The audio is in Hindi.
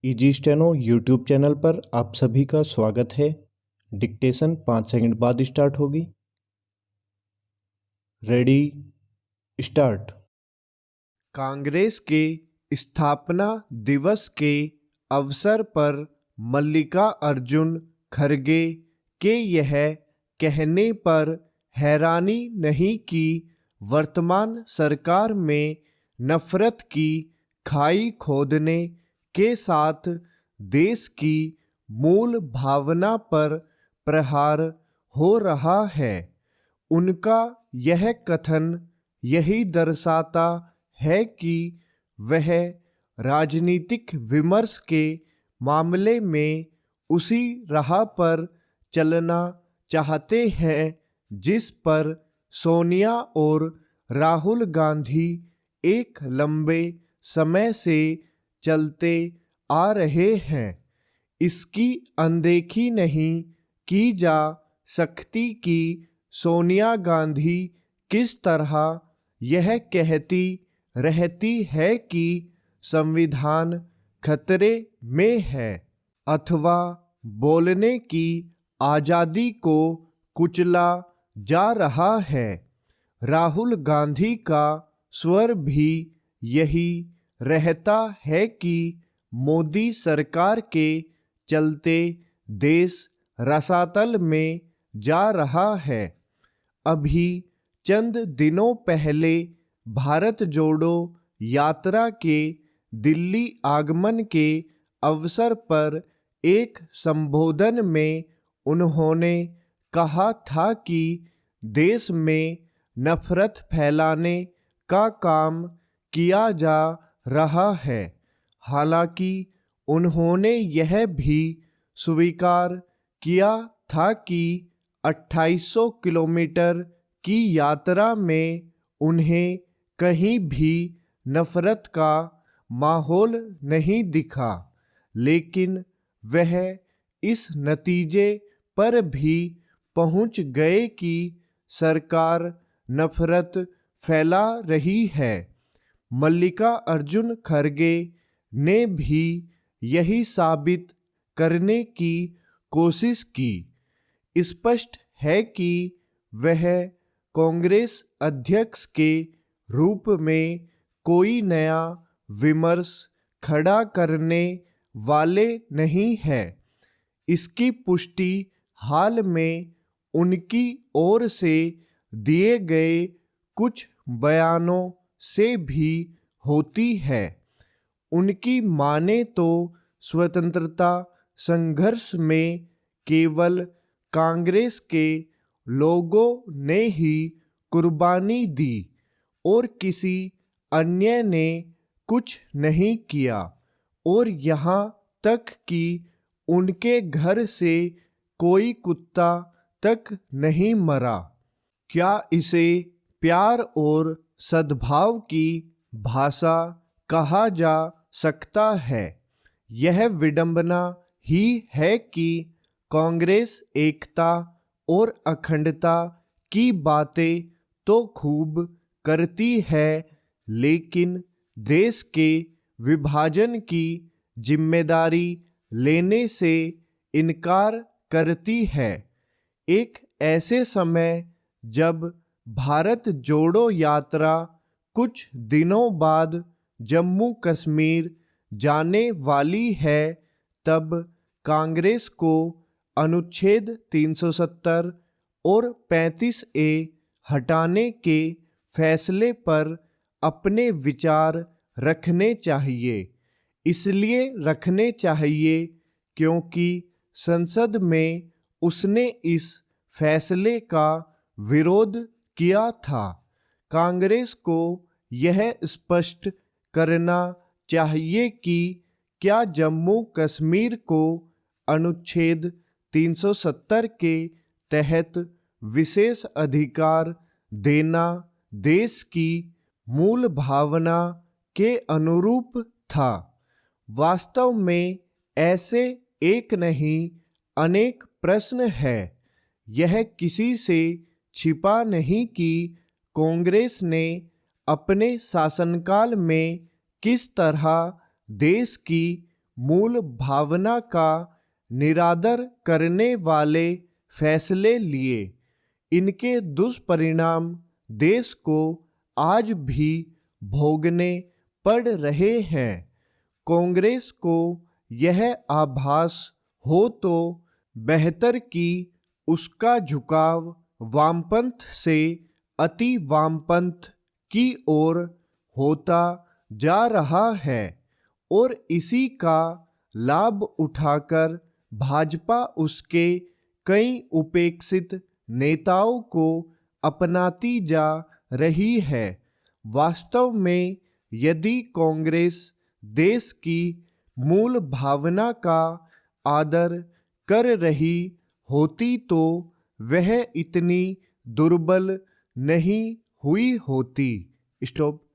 इजी स्टेनो यूट्यूब चैनल पर आप सभी का स्वागत है। डिक्टेशन 5 सेकंड बाद स्टार्ट होगी। Ready start. कांग्रेस के स्थापना दिवस के अवसर पर मल्लिकार्जुन खड़गे के यह कहने पर हैरानी नहीं कि वर्तमान सरकार में नफरत की खाई खोदने के साथ देश की मूल भावना पर प्रहार हो रहा है। उनका यह कथन यही दर्शाता है कि वह राजनीतिक विमर्श के मामले में उसी राह पर चलना चाहते हैं जिस पर सोनिया और राहुल गांधी एक लंबे समय से चलते आ रहे हैं। इसकी अनदेखी नहीं की जा सकती कि सोनिया गांधी किस तरह यह कहती रहती है कि संविधान खतरे में है अथवा बोलने की आज़ादी को कुचला जा रहा है। राहुल गांधी का स्वर भी यही रहता है कि मोदी सरकार के चलते देश रसातल में जा रहा है। अभी चंद दिनों पहले भारत जोड़ो यात्रा के दिल्ली आगमन के अवसर पर एक संबोधन में उन्होंने कहा था कि देश में नफरत फैलाने का काम किया जा रहा है। हालांकि उन्होंने यह भी स्वीकार किया था कि 2800 किलोमीटर की यात्रा में उन्हें कहीं भी नफरत का माहौल नहीं दिखा, लेकिन वह इस नतीजे पर भी पहुंच गए कि सरकार नफरत फैला रही है। मल्लिकार्जुन खड़गे ने भी यही साबित करने की कोशिश की। स्पष्ट है कि वह कांग्रेस अध्यक्ष के रूप में कोई नया विमर्श खड़ा करने वाले नहीं है। इसकी पुष्टि हाल में उनकी ओर से दिए गए कुछ बयानों से भी होती है। उनकी माने तो स्वतंत्रता संघर्ष में केवल कांग्रेस के लोगों ने ही कुर्बानी दी और किसी अन्य ने कुछ नहीं किया, और यहाँ तक कि उनके घर से कोई कुत्ता तक नहीं मरा। क्या इसे प्यार और सद्भाव की भाषा कहा जा सकता है? यह विडंबना ही है कि कांग्रेस एकता और अखंडता की बातें तो खूब करती है, लेकिन देश के विभाजन की जिम्मेदारी लेने से इनकार करती है। एक ऐसे समय जब भारत जोड़ो यात्रा कुछ दिनों बाद जम्मू कश्मीर जाने वाली है, तब कांग्रेस को अनुच्छेद 370 और 35A हटाने के फैसले पर अपने विचार रखने चाहिए। इसलिए रखने चाहिए क्योंकि संसद में उसने इस फैसले का विरोध किया था। कांग्रेस को यह स्पष्ट करना चाहिए कि क्या जम्मू कश्मीर को अनुच्छेद 370 के तहत विशेष अधिकार देना देश की मूल भावना के अनुरूप था। वास्तव में ऐसे एक नहीं अनेक प्रश्न है। यह किसी से छिपा नहीं कि कांग्रेस ने अपने शासनकाल में किस तरह देश की मूल भावना का निरादर करने वाले फैसले लिए। इनके दुष्परिणाम देश को आज भी भोगने पड़ रहे हैं। कांग्रेस को यह आभास हो तो बेहतर कि उसका झुकाव वामपंथ से अति वामपंथ की ओर होता जा रहा है और इसी का लाभ उठाकर भाजपा उसके कई उपेक्षित नेताओं को अपनाती जा रही है। वास्तव में यदि कांग्रेस देश की मूल भावना का आदर कर रही होती तो वह इतनी दुर्बल नहीं हुई होती। स्टॉप।